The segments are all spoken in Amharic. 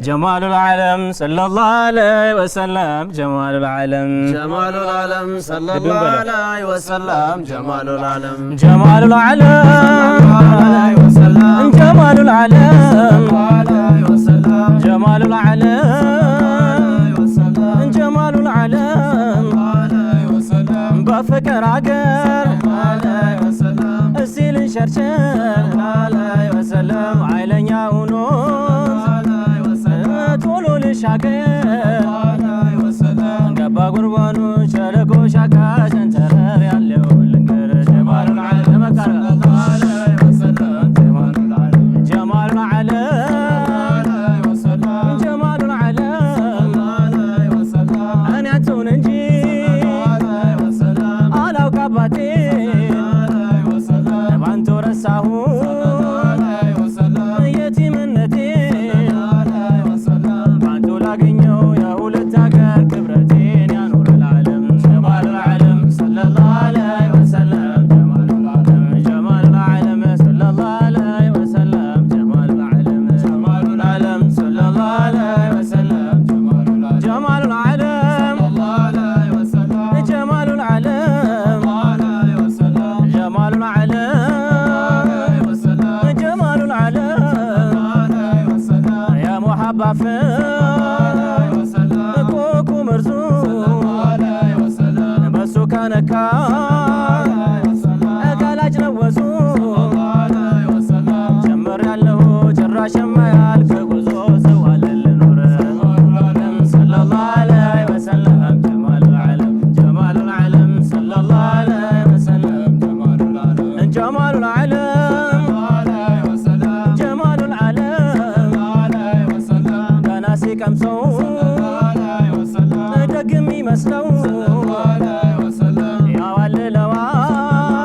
جمال العالم صلى الله عليه وسلم جمال العالم جمال العالم صلى الله عليه وسلم جمال العالم جمال العالم عليه وسلم جمال العالم عليه وسلم جمال العالم عليه وسلم جمال العالم عليه وسلم بفكر عقر عليه وسلم السيل شرشر عليه وسلم عيلن ياونوز عليه وسلم طولو لشاكر عليه وسلم قبا قربانو شلقو شاكا شنترر ياليو لنقر جمال العالم صلى الله عليه وسلم جمال العالم جمال العالم عليه وسلم جمال العالم عليه وسلم أنا أتون نجي عليه وسلم على وكباتي عليه وسلم بانتو رساهو عليه وسلم يتيمنتي عليه وسلم بانتو لاقنيو يا ولد تاقر كبرتين يا نور العالم جمال العالم صلى الله عليه وسلم جمال العالم جمال العالم صلى الله عليه وسلم جمال العالم جمال العالم صلى الله عليه وسلم جمال العالم جمال العالم الله عليه وسلم جمال العالم عليه وسلم جمال العالم عليه وسلم جمال العالم عليه وسلم يا محبة عليه وسلم كوكو مرزوق عليه وسلم بسو كانك عليه وسلم قالاج نوزو عليه وسلم جمر ያለው ጭራሽ የማያልቅ ጉዞ ሰዋል ልኑር صلى الله عليه وسلم جمال العالم جمال العالم صلى الله عليه وسلم جمال العالم جمال العالم عليه وسلم جمال العالم عليه وسلم كناسي كمسو عليه وسلم دقم يመስለው عليه وسلم ያዋልለዋ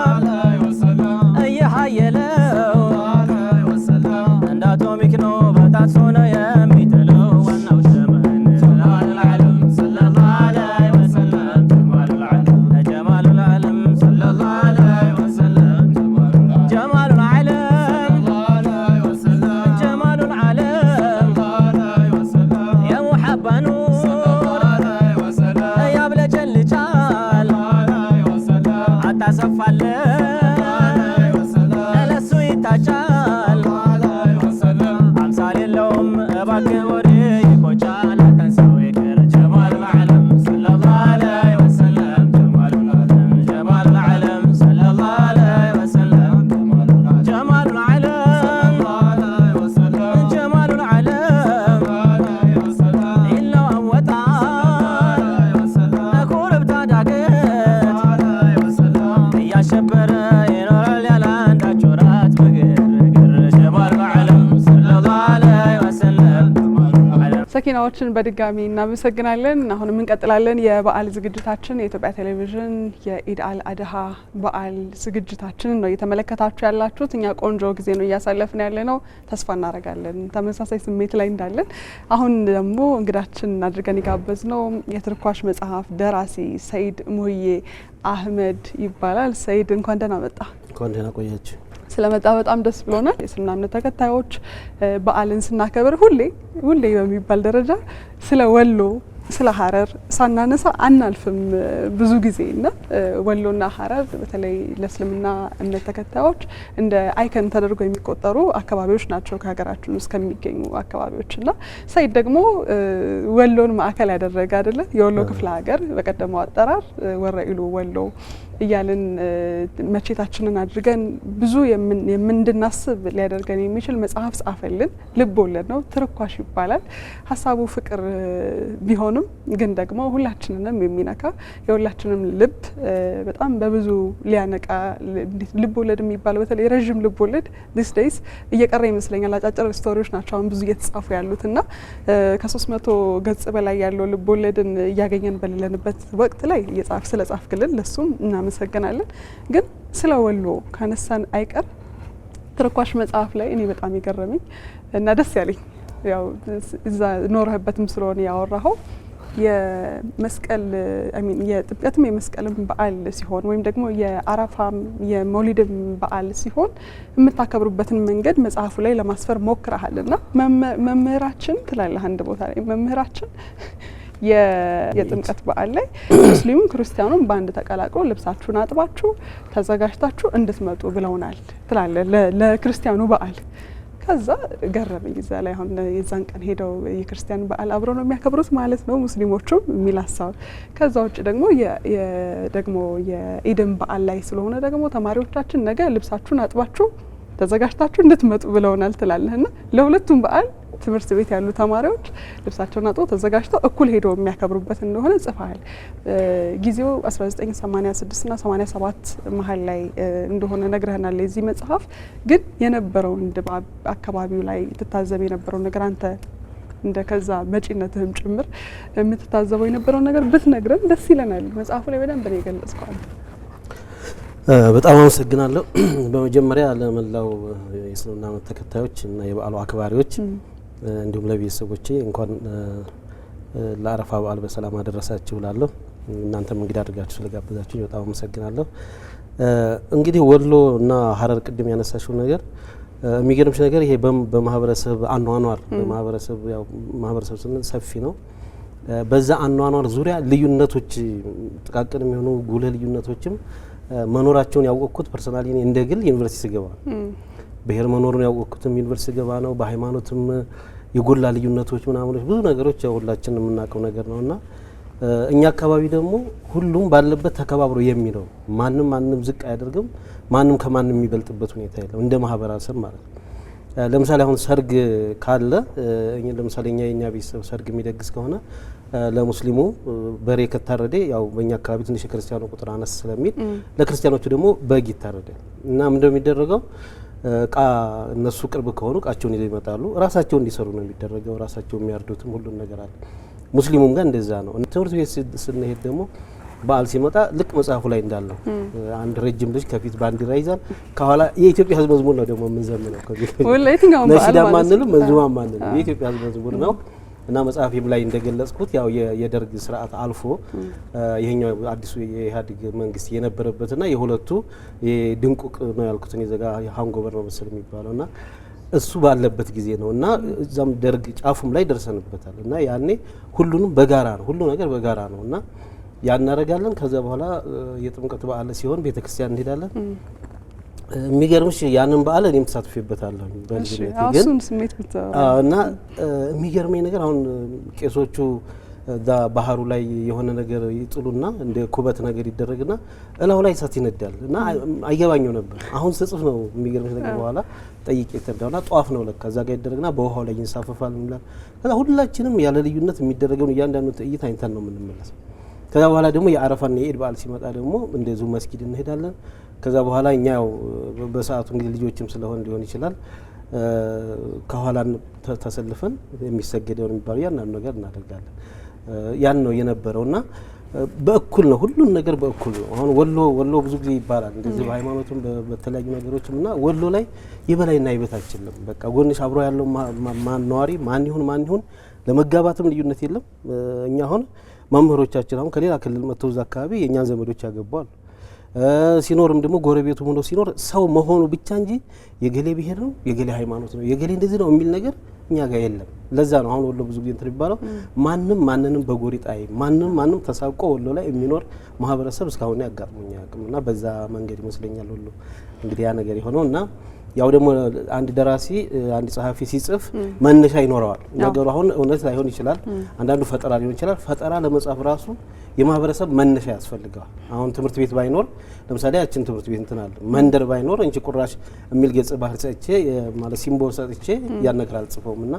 عليه وسلم እየሃየለው عليه وسلم እንደ አቶሚክ ነው በታች ሆነ የሚጥለው ዋናው ዘመን جمال العالم صلى الله عليه وسلم جمال العالم جمال العالم صلى الله عليه وسلم جمال العالم جمال العالم عليه وسلم جمال العالم عليه وسلم يا محبة نور عليه وسلم يا بلجلجال عليه وسلم አታሰፋለን عليه وسلم ለሱ ይታጫል عليه وسلم አምሳል የለውም እባክህ ወሬ ይቆጫል አታንሳው ይቅር جمال العالم صلى الله عليه وسلم جمال العالم جمال العالم صلى الله عليه وسلم جمال العالم عليه وسلم جمال العالم عليه وسلم إلا وطال عليه وسلم أكون بتادقت عليه وسلم እያሸበረ ይኖራል ያለ አንዳች ወራት በግርግር جمال العالم صلى الله عليه وسلم ሰኪናዎችን በድጋሚ እናመሰግናለን። አሁንም እንቀጥላለን። የበዓል ዝግጅታችን የኢትዮጵያ ቴሌቪዥን የኢድ አል አድሃ በዓል ዝግጅታችንን ነው እየተመለከታችሁ ያላችሁት። እኛ ቆንጆ ጊዜ ነው እያሳለፍን ያለነው። ተስፋ እናደርጋለን ተመሳሳይ ስሜት ላይ እንዳለን። አሁን ደግሞ እንግዳችን አድርገን የጋበዝነው የትርኳሽ መጽሐፍ ደራሲ ሰይድ ሙህዬ አህመድ ይባላል። ሰይድ እንኳን ደህና መጣ። እንኳን ደህና ቆያችሁ። ስለመጣ በጣም ደስ ብሎናል። የእስልምና እምነት ተከታዮች በዓልን ስናከብር ሁሌ በሚባል ደረጃ ስለ ወሎ ስለ ሀረር ሳናነሳ አናልፍም ብዙ ጊዜና ወሎና ሀረር በተለይ ለእስልምና እምነት ተከታዮች እንደ አይከን ተደርገው የሚቆጠሩ አካባቢዎች ናቸው ከሀገራችን ውስጥ ከሚገኙ አካባቢዎችና ሰይድ ደግሞ ወሎን ማዕከል ያደረገ አይደለ የወሎ ክፍለ ሀገር በቀደመው አጠራር ወረኢሉ ወሎ እያልን መቼታችንን አድርገን ብዙ የምንድናስብ ሊያደርገን የሚችል መጽሐፍ ጻፈልን። ልብ ወለድ ነው፣ ትርኳሽ ይባላል። ሀሳቡ ፍቅር ቢሆንም ግን ደግሞ ሁላችንንም የሚነካ የሁላችንም ልብ በጣም በብዙ ሊያነቃ ልብ ወለድ የሚባለው በተለይ ረጅም ልብ ወለድ ዲስ ዴይስ እየቀረ ይመስለኛል። አጫጭር ስቶሪዎች ናቸው አሁን ብዙ እየተጻፉ ያሉትና ከ300 ገጽ በላይ ያለው ልብ ወለድን እያገኘን በሌለንበት ወቅት ላይ ስለጻፍክልን ለሱም እናመሰግናለን። ግን ስለ ወሎ ካነሳን አይቀር ትርኳሽ መጽሐፍ ላይ እኔ በጣም የገረመኝ እና ደስ ያለኝ ያው እዛ ኖርህበትም ስለሆነ ያወራኸው የመስቀል የጥምቀትም የመስቀልም በዓል ሲሆን ወይም ደግሞ የአረፋም የመውሊድም በዓል ሲሆን የምታከብሩበትን መንገድ መጽሐፉ ላይ ለማስፈር ሞክረሃልና መምህራችን ትላለህ አንድ ቦታ ላይ መምህራችን የጥምቀት በዓል ላይ ሙስሊሙም ክርስቲያኑም ባንድ ተቀላቅሎ ልብሳችሁን አጥባችሁ ተዘጋጅታችሁ እንድትመጡ ብለውናል ትላለህ ለክርስቲያኑ በዓል። ከዛ ገረመኝ እዛ ላይ አሁን የዛን ቀን ሄደው የክርስቲያን በዓል አብረው ነው የሚያከብሩት ማለት ነው ሙስሊሞቹም የሚል ሀሳብ። ከዛ ውጭ ደግሞ የኢድን በዓል ላይ ስለሆነ ደግሞ ተማሪዎቻችን ነገ ልብሳችሁን አጥባችሁ ተዘጋጅታችሁ እንድትመጡ ብለውናል ትላለህና ለሁለቱም በዓል ትምህርት ቤት ያሉ ተማሪዎች ልብሳቸውን አጥበው ተዘጋጅተው እኩል ሄደው የሚያከብሩበት እንደሆነ ጽፈሃል። ጊዜው 1986 እና 87 መሀል ላይ እንደሆነ ነግረህናል። የዚህ መጽሐፍ ግን የነበረውን ድባብ አካባቢው ላይ ትታዘብ የነበረው ነገር አንተ እንደ ከዛ መጪነትህም ጭምር የምትታዘበው የነበረው ነገር ብትነግረን ደስ ይለናል። መጽሐፉ ላይ በደንብ ነው የገለጽከው። በጣም አመሰግናለሁ። በመጀመሪያ ለመላው የእስልምና እምነት ተከታዮች እና የበዓሉ አክባሪዎች እንዲሁም ለቤተሰቦቼ እንኳን ለአረፋ በዓል በሰላም አደረሳችሁ እላለሁ። እናንተም እንግዲህ አድርጋችሁ ስለጋበዛችሁ በጣም አመሰግናለሁ። እንግዲህ ወሎ እና ሀረር ቅድም ያነሳሽው ነገር የሚገርምሽ ነገር ይሄ በማህበረሰብ አኗኗር ማህበረሰብ ስንል ሰፊ ነው። በዛ አኗኗር ዙሪያ ልዩነቶች ጥቃቅን የሚሆኑ ጉልህ ልዩነቶችም መኖራቸውን ያወቅኩት ፐርሰናሊ እንደ ግል ዩኒቨርሲቲ ስገባ ብሔር መኖሩን ያወቅኩትም ዩኒቨርሲቲ ስገባ ነው። በሃይማኖትም የጎላ ልዩነቶች ምናምኖች ብዙ ነገሮች ሁላችን የምናውቀው ነገር ነውና እኛ አካባቢ ደግሞ ሁሉም ባለበት ተከባብሮ የሚለው ማንም ዝቅ አያደርግም፣ ማንም ከማንም የሚበልጥበት ሁኔታ የለም እንደ ማህበረሰብ ማለት ነው። ለምሳሌ አሁን ሰርግ ካለ ለምሳሌ የኛ ቤተሰብ ሰርግ የሚደግስ ከሆነ ለሙስሊሙ በሬ ከታረደ ያው በእኛ አካባቢ ትንሽ የክርስቲያኑ ቁጥር አነስ ስለሚል ለክርስቲያኖቹ ደግሞ በግ ይታረዳል እና ምንድነው የሚደረገው ቃ እነሱ ቅርብ ከሆኑ ቃቸውን ይዘው ይመጣሉ። ራሳቸው እንዲሰሩ ነው የሚደረገው። ራሳቸው የሚያርዱትም ሁሉን ነገር አለ። ሙስሊሙም ጋር እንደዛ ነው። ትምህርት ቤት ስንሄድ ደግሞ በዓል ሲመጣ ልክ መጽሐፉ ላይ እንዳለው አንድ ረጅም ልጅ ከፊት ባንዲራ ይዛል፣ ከኋላ የኢትዮጵያ ሕዝብ መዝሙር ነው ደግሞ የምንዘምነው። ነሺዳ ማንልም መንዙማ ማንልም የኢትዮጵያ ሕዝብ መዝሙር ነው እና መጽሐፌም ላይ እንደገለጽኩት ያው የደርግ ስርዓት አልፎ ይሄኛው አዲሱ የኢህአዴግ መንግስት የነበረበትና የሁለቱ ድንቁቅ ነው ያልኩትን የዘጋ ሃንጎቨር ነው መሰል የሚባለውና እሱ ባለበት ጊዜ ነውና እዛም ደርግ ጫፉም ላይ ደርሰንበታል እና ያኔ ሁሉንም በጋራ ነው ሁሉ ነገር በጋራ ነውና ያናረጋለን። ከዛ በኋላ የጥምቀት በዓል ሲሆን ቤተክርስቲያን እንሄዳለን። የሚገርምሽ ያንን በዓል እኔም ተሳትፌበታለሁ በልጅነቴ ግን እና የሚገርመኝ ነገር አሁን ቄሶቹ ዳ ባህሩ ላይ የሆነ ነገር ይጥሉና እንደ ኩበት ነገር ይደረግና እላው ላይ እሳት ይነዳል እና አይገባኝም ነበር። አሁን ስጽፍ ነው የሚገርምሽ ነገር በኋላ ጠይቄ ተዳውና ጧፍ ነው ለካ እዛ ጋር ይደረግና በውሃው ላይ ይንሳፈፋል እንላለን። ከዛ ሁላችንም ያለ ልዩነት የሚደረገውን እያንዳንዱ ትዕይንት አይተን ነው የምንመለሰው። ከዛ በኋላ ደግሞ የአረፋና የኢድ በዓል ሲመጣ ደግሞ እንደዚሁ መስጊድ እንሄዳለን። ከዛ በኋላ እኛ ያው በሰዓቱ እንግዲህ ልጆችም ስለሆን ሊሆን ይችላል ከኋላ ተሰልፈን የሚሰገደውን የሚባለው ያንኑ ነገር እናደርጋለን። ያን ነው የነበረውና በእኩል ነው ሁሉን ነገር በእኩል ነው። አሁን ወሎ ብዙ ጊዜ ይባላል እንደዚህ በሃይማኖቱም በተለያዩ ነገሮችም እና ወሎ ላይ የበላይና የበታች የለም። በቃ ጎንሽ አብሮ ያለው ነዋሪ ማን ይሁን ለመጋባትም ልዩነት የለም። እኛ አሁን መምህሮቻችን አሁን ከሌላ ክልል መጥተው እዛ አካባቢ የእኛን ዘመዶች ያገባሉ። ሲኖርም ደግሞ ጎረቤቱ ሆኖ ሲኖር ሰው መሆኑ ብቻ እንጂ የገሌ ብሄር ነው የገሌ ሃይማኖት ነው የገሌ እንደዚህ ነው የሚል ነገር እኛ ጋር የለም። ለዛ ነው አሁን ወሎ ብዙ ጊዜ እንትን ይባላል ማንንም በጎሪጥ አይ ማንንም ተሳቆ ወሎ ላይ የሚኖር ማህበረሰብ እስካሁን ያጋጥሙኝ አቅምና በዛ መንገድ ይመስለኛል ወሎ እንግዲህ ያ ነገር የሆነው እና ያው ደግሞ አንድ ደራሲ አንድ ጸሐፊ ሲጽፍ መነሻ ይኖረዋል። ነገሩ አሁን እውነት ላይሆን ይችላል፣ አንዳንዱ ፈጠራ ሊሆን ይችላል። ፈጠራ ለመጻፍ ራሱ የማህበረሰብ መነሻ ያስፈልጋል። አሁን ትምህርት ቤት ባይኖር ለምሳሌ ያችን ትምህርት ቤት እንትን አለ መንደር ባይኖር እንጂ ቁራሽ የሚል ገጽ ባህር ሰጥቼ ማለት ሲምቦል ሰጥቼ ያን ነገር አልጽፈውምና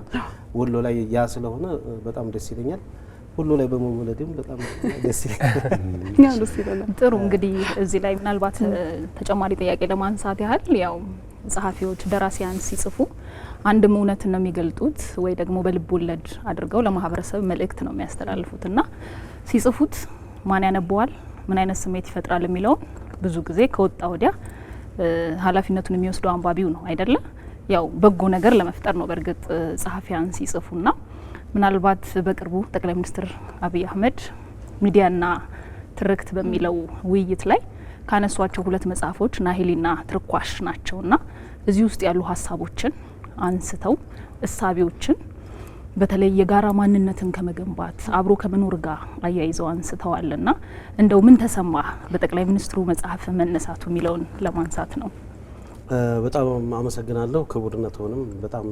ወሎ ላይ ያ ስለሆነ በጣም ደስ ይለኛል። ሁሉ ላይ በመወለድም በጣም ደስ ይላል። ጥሩ እንግዲህ እዚህ ላይ ምናልባት ተጨማሪ ጥያቄ ለማንሳት ያህል ያው ጸሐፊዎች ደራሲያን ሲጽፉ አንድም እውነትን ነው የሚገልጡት ወይ ደግሞ በልብ ወለድ አድርገው ለማህበረሰብ መልእክት ነው የሚያስተላልፉትና ሲጽፉት ማን ያነበዋል ምን አይነት ስሜት ይፈጥራል የሚለው ብዙ ጊዜ ከወጣ ወዲያ ኃላፊነቱን የሚወስደው አንባቢው ነው አይደለ? ያው በጎ ነገር ለመፍጠር ነው በእርግጥ ጸሐፊያን ሲጽፉና ምናልባት በቅርቡ ጠቅላይ ሚኒስትር አብይ አህመድ ሚዲያና ትርክት በሚለው ውይይት ላይ ካነሷቸው 2 መጽሐፎች ናሂሊና ትርኳሽ ናቸውና እዚህ ውስጥ ያሉ ሀሳቦችን አንስተው እሳቤዎችን በተለይ የጋራ ማንነትን ከመገንባት አብሮ ከመኖር ጋር አያይዘው አንስተዋልና እንደው ምን ተሰማ በጠቅላይ ሚኒስትሩ መጽሐፍ መነሳቱ የሚለውን ለማንሳት ነው። በጣም አመሰግናለሁ ክቡርነቱንም በጣም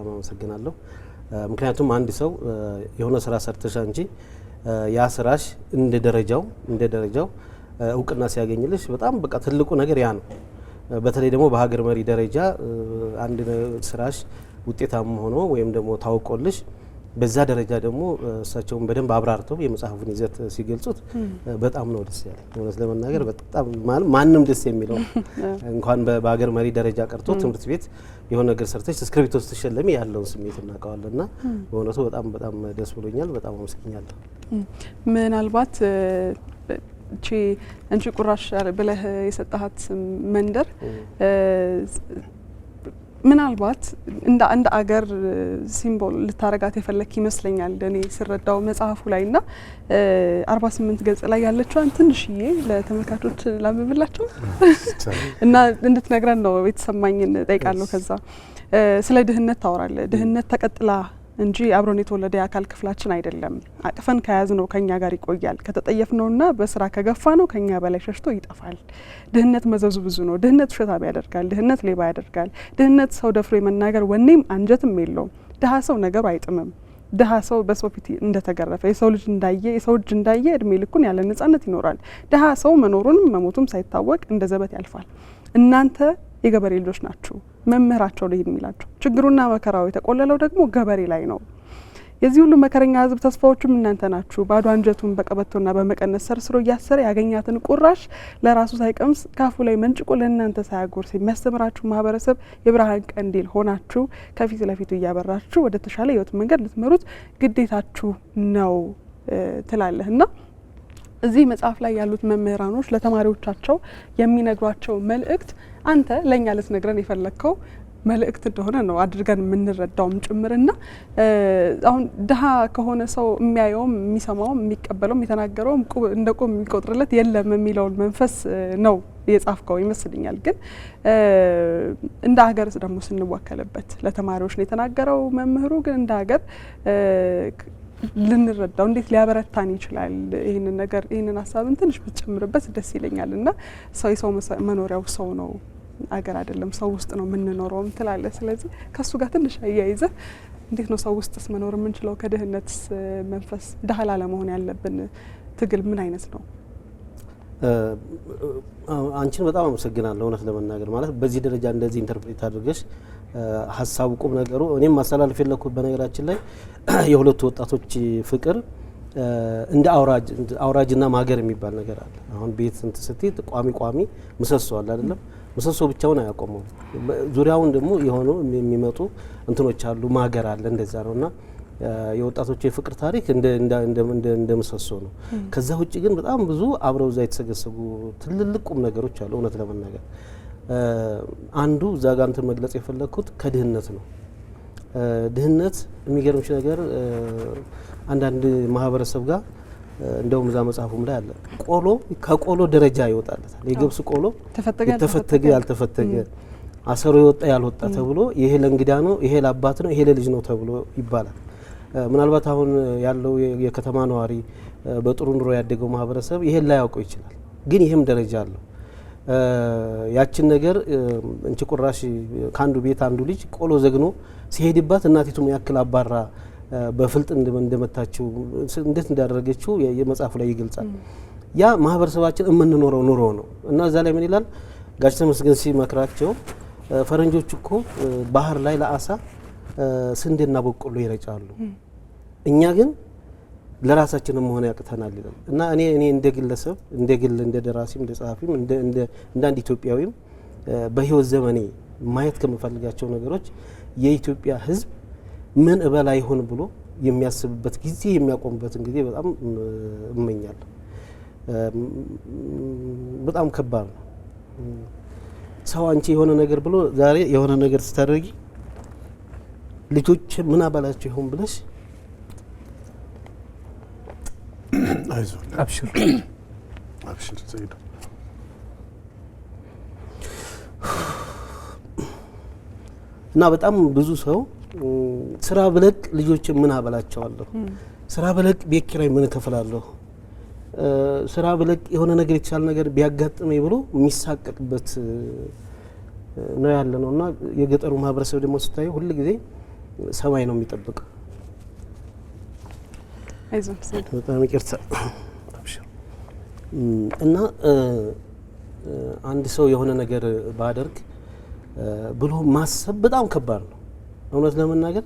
አመሰግናለሁ። ምክንያቱም አንድ ሰው የሆነ ስራ ሰርተሻ እንጂ ያ ስራሽ እንደ ደረጃው እውቅና ሲያገኝልሽ በጣም በቃ ትልቁ ነገር ያ ነው። በተለይ ደግሞ በሀገር መሪ ደረጃ አንድ ስራሽ ውጤታማ ሆኖ ወይም ደግሞ ታውቆልሽ በዛ ደረጃ ደግሞ እሳቸውን በደንብ አብራርተው የመጽሐፉን ይዘት ሲገልጹት በጣም ነው ደስ ያለኝ። እውነት ለመናገር በጣም ማንም ደስ የሚለው እንኳን በሀገር መሪ ደረጃ ቀርቶ ትምህርት ቤት የሆነ ነገር ሰርተሽ እስክሪብቶ ስትሸለሚ ያለውን ስሜት እናውቀዋለንና በእውነቱ በጣም ደስ ብሎኛል። በጣም አመሰግናለሁ። ምናልባት እንቺ ቁራሽ ብለህ የሰጣሃት መንደር ምናልባት እንደ አገር ሲምቦል ልታረጋት የፈለክ ይመስለኛል እኔ ስረዳው መጽሐፉ ላይና 48 ገጽ ላይ ያለችዋን ትንሽዬ ለተመልካቾች ላምብላቸው እና እንድትነግረን ነው የተሰማኝን ጠይቃለሁ። ከዛ ስለ ድህነት ታወራለህ። ድህነት ተቀጥላ እንጂ አብሮን የተወለደ የአካል ክፍላችን አይደለም። አቅፈን ከያዝ ነው ከኛ ጋር ይቆያል። ከተጠየፍ ነውና በስራ ከገፋ ነው ከኛ በላይ ሸሽቶ ይጠፋል። ድህነት መዘዙ ብዙ ነው። ድህነት ውሸታም ያደርጋል። ድህነት ሌባ ያደርጋል። ድህነት ሰው ደፍሮ የመናገር ወኔም አንጀትም የለውም። ድሀ ሰው ነገሩ አይጥምም። ድሀ ሰው በሰው ፊት እንደተገረፈ የሰው እጅ እንዳየ እድሜ ልኩን ያለ ነጻነት ይኖራል። ድሀ ሰው መኖሩንም መሞቱም ሳይታወቅ እንደ ዘበት ያልፋል። እናንተ የገበሬ ልጆች ናችሁ። መምህራቸው ነው የሚላቸው። ችግሩና መከራው የተቆለለው ደግሞ ገበሬ ላይ ነው። የዚህ ሁሉ መከረኛ ህዝብ ተስፋዎችም እናንተ ናችሁ። ባዶ አንጀቱን በቀበቶና በመቀነት ሰርስሮ እያሰረ ያገኛትን ቁራሽ ለራሱ ሳይቀምስ ካፉ ላይ መንጭቆ ለእናንተ ሳያጎርስ የሚያስተምራችሁ ማህበረሰብ የብርሃን ቀንዲል ሆናችሁ ከፊት ለፊቱ እያበራችሁ ወደ ተሻለ ህይወት መንገድ ልትመሩት ግዴታችሁ ነው ትላለህና እዚህ መጽሐፍ ላይ ያሉት መምህራኖች ለተማሪዎቻቸው የሚነግሯቸው መልእክት አንተ ለኛ ልትነግረን የፈለከው መልእክት እንደሆነ ነው አድርገን የምንረዳውም ጭምርና አሁን ድሀ ከሆነ ሰው የሚያየውም የሚሰማውም የሚቀበለውም የተናገረውም እንደ ቁም የሚቆጥርለት የለም የሚለውን መንፈስ ነው የጻፍከው ይመስልኛል። ግን እንደ ሀገርስ ደግሞ ስንወከልበት ለተማሪዎች ነው የተናገረው መምህሩ። ግን እንደ ሀገር ልንረዳው እንዴት ሊያበረታን ይችላል? ይህንን ነገር ይህንን ሀሳብን ትንሽ ብትጨምርበት ደስ ይለኛል። እና የሰው መኖሪያው ሰው ነው አገር አይደለም ሰው ውስጥ ነው የምንኖረውም ትላለህ። ስለዚህ ከሱ ጋር ትንሽ አያይዘ እንዴት ነው ሰው ውስጥስ መኖር የምንችለው? ከድህነትስ መንፈስ ድሀ ላለመሆን ያለብን ትግል ምን አይነት ነው? አንቺን በጣም አመሰግናለሁ። እውነት ለመናገር ማለት በዚህ ደረጃ እንደዚህ ኢንተርፕሬት አድርገሽ ሀሳቡ ቁም ነገሩ እኔም ማስተላለፍ የለኩት በነገራችን ላይ የሁለቱ ወጣቶች ፍቅር እንደ አውራጅና ማገር የሚባል ነገር አለ። አሁን ቤት እንት ስትይ ቋሚ ምሰሶ አለ አይደለም? ምሰሶ ብቻውን አያቆመው። ዙሪያውን ደግሞ የሆኑ የሚመጡ እንትኖች አሉ፣ ማገር አለ። እንደዛ ነውና የወጣቶች የፍቅር ታሪክ እንደ ምሰሶ ነው። ከዛ ውጪ ግን በጣም ብዙ አብረው እዛ የተሰገሰጉ ትልልቅ ቁም ነገሮች አሉ። እውነት ለመናገር አንዱ እዛ ጋር እንትን መግለጽ የፈለኩት ከድህነት ነው። ድህነት የሚገርምሽ ነገር አንዳንድ ማህበረሰብ ጋር እንደውም እዛ መጽሐፉም ላይ አለ ቆሎ ከቆሎ ደረጃ ይወጣለታል። የገብስ ቆሎ የተፈተገ ያልተፈተገ አሰሮ የወጣ ያልወጣ ተብሎ ይሄ ለእንግዳ ነው፣ ይሄ ለአባት ነው፣ ይሄ ለልጅ ነው ተብሎ ይባላል። ምናልባት አሁን ያለው የከተማ ነዋሪ በጥሩ ኑሮ ያደገው ማህበረሰብ ይሄን ላይ ያውቀው ይችላል። ግን ይሄም ደረጃ አለው። ያችን ነገር እንቺ ቁራሽ ካንዱ ቤት አንዱ ልጅ ቆሎ ዘግኖ ሲሄድባት እናቲቱም ያክል አባራ በፍልጥ እንደመታችው እንዴት እንዳደረገችው የመጽሐፉ ላይ ይገልጻል። ያ ማህበረሰባችን የምንኖረው ኑሮ ነው እና እዛ ላይ ምን ይላል ጋሽ ተመስገን ሲመክራቸው ፈረንጆች እኮ ባህር ላይ ለአሳ ስንዴና በቆሎ ይረጫሉ፣ እኛ ግን ለራሳችንም መሆን ያቅተናል ይላል እና እኔ እንደ ግለሰብ እንደ ደራሲም እንደ ጸሐፊም እንደ አንድ ኢትዮጵያዊም በህይወት ዘመኔ ማየት ከምፈልጋቸው ነገሮች የኢትዮጵያ ሕዝብ ምን እበላ ይሆን ብሎ የሚያስብበት ጊዜ የሚያቆምበትን ጊዜ በጣም እመኛለሁ። በጣም ከባድ ነው። ሰው አንቺ የሆነ ነገር ብሎ ዛሬ የሆነ ነገር ስታደርጊ ልጆች ምን አባላቸው ይሆን ብለሽ አይዞህ አብሽር አብሽር ዘይዶ እና በጣም ብዙ ሰው ስራ ብለቅ ልጆች ምን አበላቸዋለሁ፣ ስራ ብለቅ ቤት ኪራይ ምን እከፍላለሁ፣ ስራ ብለቅ የሆነ ነገር የተሻለ ነገር ቢያጋጥመኝ ብሎ የሚሳቀቅበት ነው ያለ ነው። እና የገጠሩ ማህበረሰብ ደግሞ ስታየው ሁሉ ጊዜ ሰማይ ነው የሚጠብቀው። አይዞህ በጣም ይቅርታ እና አንድ ሰው የሆነ ነገር ባደርግ ብሎ ማሰብ በጣም ከባድ ነው። እውነት ለመናገር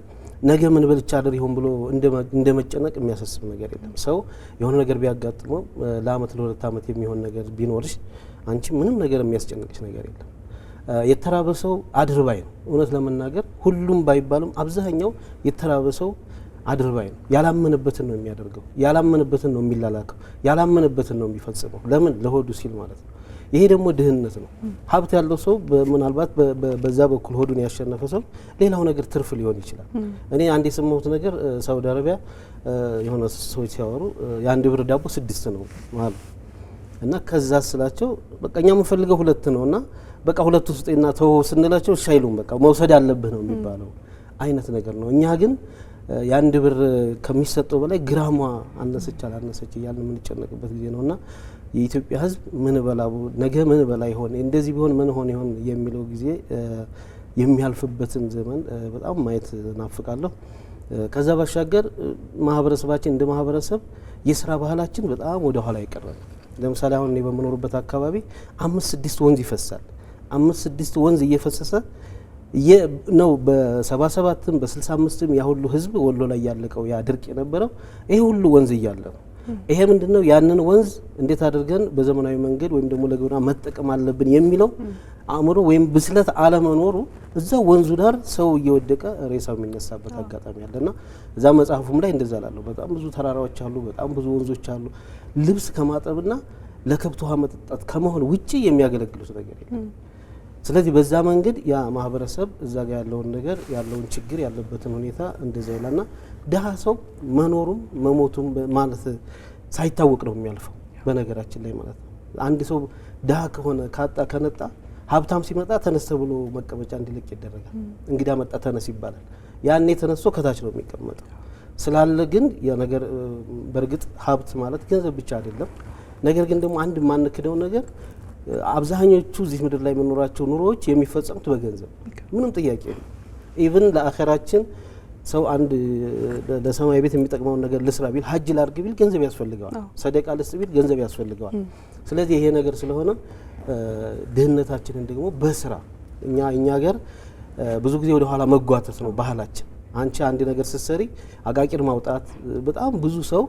ነገ ምን በልቻ አድር ይሆን ብሎ እንደመጨነቅ የሚያሳስብ ነገር የለም። ሰው የሆነ ነገር ቢያጋጥመው ለአመት ለሁለት አመት የሚሆን ነገር ቢኖርሽ አንቺ ምንም ነገር የሚያስጨንቅሽ ነገር የለም። የተራበ ሰው አድርባይ ነው። እውነት ለመናገር ሁሉም ባይባልም አብዛኛው የተራበ ሰው አድርባይ ነው። ያላመነበትን ነው የሚያደርገው፣ ያላመነበትን ነው የሚላላከው፣ ያላመነበትን ነው የሚፈጽመው። ለምን? ለሆዱ ሲል ማለት ነው። ይሄ ደግሞ ድህነት ነው። ሀብት ያለው ሰው ምናልባት በዛ በኩል ሆዱን ያሸነፈ ሰው ሌላው ነገር ትርፍ ሊሆን ይችላል። እኔ አንድ የሰማሁት ነገር ሳውዲ አረቢያ የሆነ ሰዎች ሲያወሩ የአንድ ብር ዳቦ 6 ነው ማለት እና ከዛ ስላቸው በቃ እኛ የምንፈልገው 2 ነው እና በቃ 2 ውስጥና ተው ስንላቸው እሺ አይሉም። በቃ መውሰድ አለብህ ነው የሚባለው አይነት ነገር ነው። እኛ ግን የአንድ ብር ከሚሰጠው በላይ ግራሟ አነሰች አላነሰች እያልን የምንጨነቅበት ጊዜ ነውና የኢትዮጵያ ሕዝብ ምን በላው ነገ ምን በላ ይሆን እንደዚህ ቢሆን ምን ሆነ ይሆን የሚለው ጊዜ የሚያልፍበትን ዘመን በጣም ማየት ናፍቃለሁ። ከዛ ባሻገር ማህበረሰባችን እንደ ማህበረሰብ የስራ ባህላችን በጣም ወደ ኋላ ይቀራል። ለምሳሌ አሁን እኔ በመኖርበት አካባቢ 5-6 ወንዝ ይፈሳል። 5-6 ወንዝ እየፈሰሰ ነው በ77ም በ65ም ያ ሁሉ ህዝብ ወሎ ላይ ያለቀው ያ ድርቅ የነበረው ይሄ ሁሉ ወንዝ እያለ ነው። ይሄ ምንድነው? ያንን ወንዝ እንዴት አድርገን በዘመናዊ መንገድ ወይም ደግሞ ለግብርና መጠቀም አለብን የሚለው አእምሮ ወይም ብስለት አለመኖሩ እዛው ወንዙ ዳር ሰው እየወደቀ ሬሳው የሚነሳበት አጋጣሚ አለና እዛ መጽሐፉም ላይ እንደዛ ላለው በጣም ብዙ ተራራዎች አሉ፣ በጣም ብዙ ወንዞች አሉ። ልብስ ከማጠብና ለከብት ውሃ መጠጣት ከመሆን ውጪ የሚያገለግሉት ነገር የለም። ስለዚህ በዛ መንገድ ያ ማህበረሰብ እዛ ጋር ያለውን ነገር ያለውን ችግር ያለበትን ሁኔታ እንደዛ ይላልና ደሃ ሰው መኖሩም መሞቱም ማለት ሳይታወቅ ነው የሚያልፈው። በነገራችን ላይ ማለት ነው አንድ ሰው ደሃ ከሆነ ካጣ ከነጣ ሀብታም ሲመጣ ተነስተ ብሎ መቀመጫ እንዲለቅ ይደረጋል። እንግዳ መጣ ተነስ ይባላል። ያኔ ተነስቶ ከታች ነው የሚቀመጠው። ስላለ ግን ያ ነገር በእርግጥ ሀብት ማለት ገንዘብ ብቻ አይደለም። ነገር ግን ደግሞ አንድ ማንክደው ነገር አብዛኞቹ እዚህ ምድር ላይ የምንኖራቸው ኑሮዎች የሚፈጸሙት በገንዘብ ምንም ጥያቄ የለም። ኢቭን ለአኺራችን ሰው አንድ ለሰማይ ቤት የሚጠቅመውን ነገር ልስራ ቢል ሀጅ ላርግ ቢል ገንዘብ ያስፈልገዋል። ሰደቃ ልስጥ ቢል ገንዘብ ያስፈልገዋል። ስለዚህ ይሄ ነገር ስለሆነ ድህነታችንን ደግሞ በስራ እኛ ሀገር ብዙ ጊዜ ወደ ኋላ መጓተት ነው ባህላችን። አንቺ አንድ ነገር ስትሰሪ አቃቂር ማውጣት በጣም ብዙ ሰው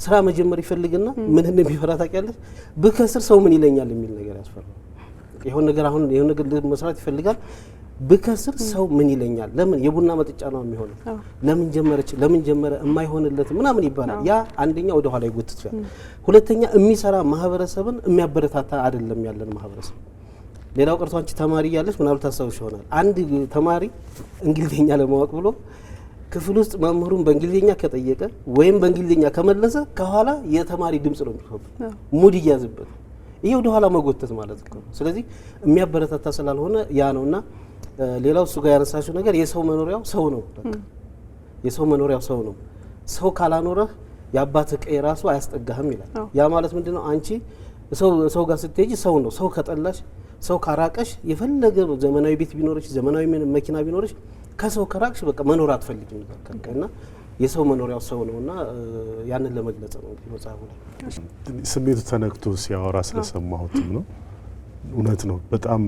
ስራ መጀመር ይፈልግና ምን እንደሚፈራ ታውቂያለሽ? ብከስር ሰው ምን ይለኛል የሚል ነገር ያስፈራል። ይሄን ነገር አሁን ይሄን ነገር መስራት ይፈልጋል። ብከስር ሰው ምን ይለኛል? ለምን የቡና መጥጫ ነው የሚሆነው? ለምን ጀመረ የማይሆንለት ምናምን ይባላል። ያ አንደኛ ወደ ኋላ ይጎትታል። ሁለተኛ የሚሰራ ማህበረሰብን የሚያበረታታ አይደለም ያለን ማህበረሰብ። ሌላው ቀርቶ አንቺ ተማሪ ያለሽ ምናምን ታስታውሽ ይሆናል። አንድ ተማሪ እንግሊዘኛ ለማወቅ ብሎ ክፍል ውስጥ መምህሩን በእንግሊዘኛ ከጠየቀ ወይም በእንግሊዘኛ ከመለሰ ከኋላ የተማሪ ድምጽ ነው የሚሆነው፣ ሙድ ይያዝበት። ይሄ ወደ ኋላ መጎተት ማለት ነው። ስለዚህ የሚያበረታታ ስላልሆነ ያ ነውና ሌላው እሱ ጋር ያነሳሽው ነገር የሰው መኖሪያው ሰው ነው። የሰው መኖሪያው ሰው ነው። ሰው ካላኖረህ የአባት ቀይ ራሱ አያስጠጋህም ይላል። ያ ማለት ምንድነው? አንቺ ሰው ጋር ስትሄጂ ሰው ነው። ሰው ከጠላሽ፣ ሰው ካራቀሽ፣ የፈለገ ዘመናዊ ቤት ቢኖርሽ፣ ዘመናዊ መኪና ቢኖርሽ ከሰው ከራቅሽ በቃ መኖር አትፈልጊም እና የሰው መኖሪያው ሰው ነውና ያንን ለመግለጽ ነው መጽሐፉ ላይ ስሜቱ ተነክቶ ሲያወራ ስለሰማሁትም ነው። እውነት ነው። በጣም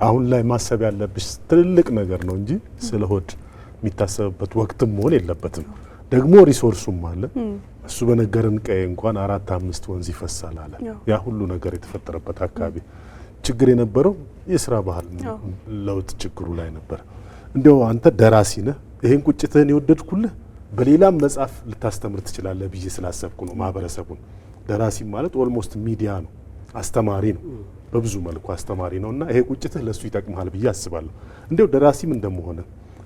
አሁን ላይ ማሰብ ያለብሽ ትልልቅ ነገር ነው እንጂ ስለ ሆድ የሚታሰብበት ወቅትም መሆን የለበትም። ደግሞ ሪሶርሱም አለ። እሱ በነገረን ቀይ እንኳን 4-5 ወንዝ ይፈሳል አለ። ያ ሁሉ ነገር የተፈጠረበት አካባቢ ችግር የነበረው የስራ ባህል ለውጥ ችግሩ ላይ ነበር። እንደው አንተ ደራሲ ነህ፣ ይሄን ቁጭትህን የወደድኩልህ በሌላም መጽሐፍ ልታስተምር ትችላለህ ብዬ ስላሰብኩ ነው። ማህበረሰቡን ደራሲ ማለት ኦልሞስት ሚዲያ ነው፣ አስተማሪ ነው፣ በብዙ መልኩ አስተማሪ ነውና ይሄ ቁጭትህ ለሱ ይጠቅማል ብዬ አስባለሁ። እንደው ደራሲም እንደመሆነ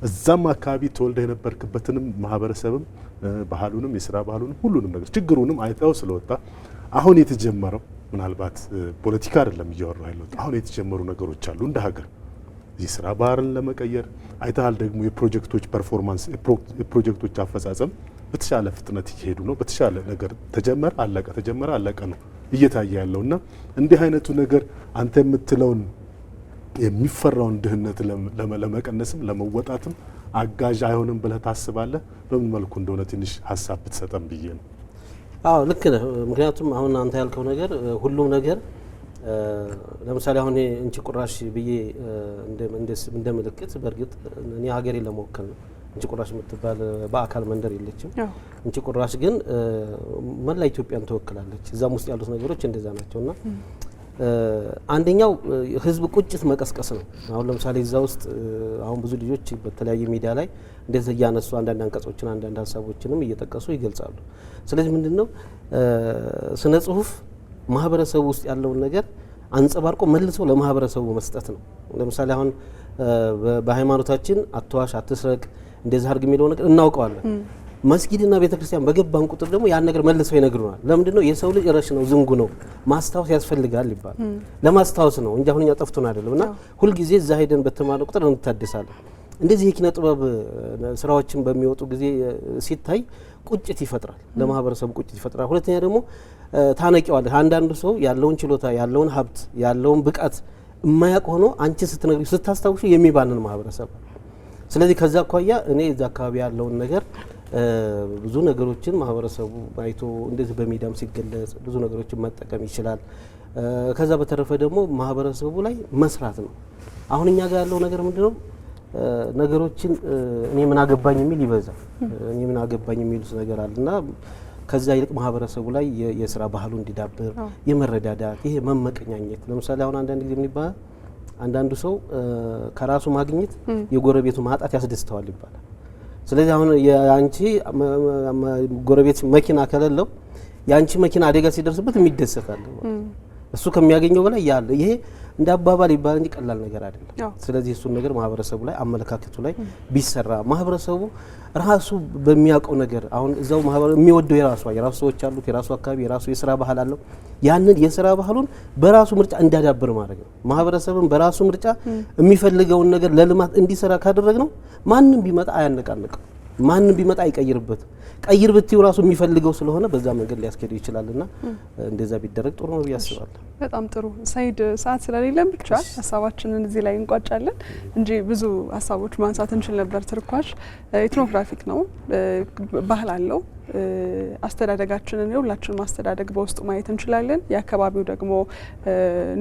እዛም አካባቢ ተወልደ የነበርክበትንም ማህበረሰብም ባህሉንም የስራ ባህሉንም ሁሉንም ነገር ችግሩንም አይተው ስለወጣ አሁን የተጀመረው ምናልባት ፖለቲካ አይደለም እያወራሁ ያለሁት አሁን የተጀመሩ ነገሮች አሉ እንደ ሀገር የስራ ባህልን ለመቀየር አይተሃል ደግሞ የፕሮጀክቶች ፐርፎርማንስ የፕሮጀክቶች አፈጻጸም በተሻለ ፍጥነት እየሄዱ ነው በተሻለ ነገር ተጀመረ አለቀ ነው እየታየ ያለውና እንዲህ አይነቱ ነገር አንተ የምትለውን የሚፈራውን ድህነት ለመቀነስም ለመወጣትም አጋዥ አይሆንም ብለህ ታስባለህ በምን መልኩ እንደሆነ ትንሽ ሀሳብ ብትሰጠን ብዬ ነው አዎ ልክ ነህ ምክንያቱም አሁን አንተ ያልከው ነገር ሁሉም ነገር ለምሳሌ አሁን እንቺ ቁራሽ ብዬ እንደ ምልክት በርግጥ እኔ ሀገሬ ለመወከል ነው እንቺ ቁራሽ የምትባል በአካል መንደር የለችም እንቺ ቁራሽ ግን መላ ኢትዮጵያን ትወክላለች እዛም ውስጥ ያሉት ነገሮች እንደዛ ናቸውና አንደኛው ህዝብ ቁጭት መቀስቀስ ነው አሁን ለምሳሌ እዛ ውስጥ አሁን ብዙ ልጆች በተለያየ ሚዲያ ላይ እንደዚህ ያነሱ አንዳንድ አንቀጾችን አንዳንድ ሀሳቦችንም እየጠቀሱ ይገልጻሉ ስለዚህ ምንድነው ስነ ጽሁፍ ማህበረሰቡ ውስጥ ያለውን ነገር አንጸባርቆ መልሶ ለማህበረሰቡ መስጠት ነው ለምሳሌ አሁን በሃይማኖታችን አትዋሽ አትስረቅ እንደዚህ አድርግ የሚለው ነገር እናውቀዋለን መስጊድና ቤተክርስቲያን በገባን ቁጥር ደግሞ ያን ነገር መልሰው ይነግሩናል ለምንድነው የሰው ልጅ ረሽ ነው ዝንጉ ነው ማስታወስ ያስፈልጋል ይባል ለማስታወስ ነው እንጂ አሁንኛ ጠፍቶን አይደለምና ሁሉ ጊዜ እዛ ሄደን በተማለ ቁጥር እንታደሳለን እንደዚህ የኪነ ጥበብ ስራዎችን በሚወጡ ጊዜ ሲታይ ቁጭት ይፈጥራል ለማህበረሰቡ ቁጭት ይፈጥራል ሁለተኛ ደግሞ ታነቂዋለህ አንዳንዱ ሰው ያለውን ችሎታ ያለውን ሀብት ያለውን ብቃት የማያውቅ ሆኖ አንቺ ስትነግሪ ስታስታውሹ የሚባንን ማህበረሰብ ስለዚህ ከዛ አኳያ እኔ እዛ አካባቢ ያለውን ነገር ብዙ ነገሮችን ማህበረሰቡ አይቶ እንደዚህ በሚዲያም ሲገለጽ ብዙ ነገሮችን መጠቀም ይችላል ከዛ በተረፈ ደግሞ ማህበረሰቡ ላይ መስራት ነው አሁን እኛ ጋር ያለው ነገር ምንድነው ነገሮችን እኔ ምን አገባኝ የሚል ይበዛል እኔ ምን አገባኝ የሚሉት ነገር አለና ከዛ ይልቅ ማህበረሰቡ ላይ የስራ ባህሉ እንዲዳብር የመረዳዳት ይሄ መመቀኛኘት ለምሳሌ አሁን አንዳንድ ጊዜ ምን ይባላል አንዳንዱ ሰው ከራሱ ማግኘት የጎረቤቱ ማጣት ያስደስተዋል ይባላል ስለዚህ አሁን ያንቺ ጎረቤት መኪና ከሌለው ያንቺ መኪና አደጋ ሲደርስበት የሚደሰታል እሱ ከሚያገኘው በላይ ያለ ይሄ እንደ አባባል ይባል እንጂ ቀላል ነገር አይደለም ስለዚህ እሱ ነገር ማህበረሰቡ ላይ አመለካከቱ ላይ ቢሰራ ማህበረሰቡ ራሱ በሚያውቀው ነገር አሁን እዛው ማህበረሰቡ የሚወደው የራሱ ሰዎች አሉት የራሱ አካባቢ የራሱ የሥራ ባህል አለው ያንን የሥራ ባህሉን በራሱ ምርጫ እንዲያዳብር ማድረግ ነው ማህበረሰቡን በራሱ ምርጫ የሚፈልገውን ነገር ለልማት እንዲሰራ ካደረግነው ማንንም ቢመጣ አያነቃነቅም ማንንም ቢመጣ አይቀይርበት ቀይር ብትዩ ራሱ የሚፈልገው ስለሆነ በዛ መንገድ ሊያስኬድ ይችላልና እንደዛ ቢደረግ ጥሩ ነው ያስባለሁ በጣም ጥሩ ሰይድ ሰዓት ስለሌለን ብቻ ሀሳባችንን እዚህ ላይ እንቋጫለን እንጂ ብዙ ሀሳቦች ማንሳት እንችል ነበር ትርኳሽ ኢትኖግራፊክ ነው ባህል አለው አስተዳደጋችንን የሁላችንም አስተዳደግ በውስጡ ማየት እንችላለን የአካባቢው ደግሞ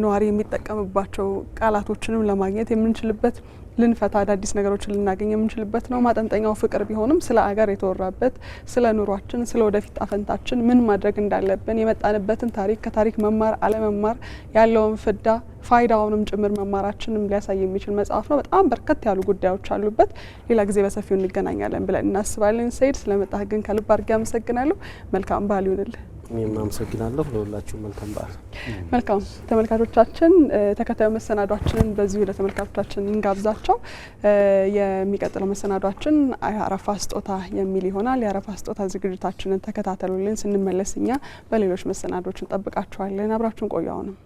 ነዋሪ የሚጠቀምባቸው ቃላቶችንም ለማግኘት የምንችልበት ልንፈታ አዳዲስ ነገሮችን ልናገኝ የምንችልበት ነው ማጠንጠኛው ፍቅር ቢሆንም ስለ አገር የተወራበት ስለ ኑሯችን ስለ ወደፊት አፈንታችን ምን ማድረግ እንዳለብን የመጣንበትን ታሪክ ከታሪክ መማር አለመማር ያለውን ፍዳ ፋይዳውንም ጭምር መማራችንም ሊያሳይ የሚችል መጽሐፍ ነው በጣም በርከት ያሉ ጉዳዮች አሉበት ሌላ ጊዜ በሰፊው እንገናኛለን ብለን እናስባለን ሰይድ ስለመጣህ ግን ከልብ አድርጌ አመሰግናለሁ መልካም በዓል ይሁንልህ እኔም አመሰግናለሁ ለሁላችሁ መልካም በዓል መልካም ተመልካቾቻችን ተከታዩ መሰናዷችንን በዚሁ ለተመልካቾቻችን እንጋብዛቸው የሚቀጥለው መሰናዷችን የአረፋ ስጦታ የሚል ይሆናል የአረፋ ስጦታ ዝግጅታችንን ተከታተሉልን ስንመለስኛ በሌሎች መሰናዶችን ጠብቃችኋለን አብራችሁን ቆዩ አሁንም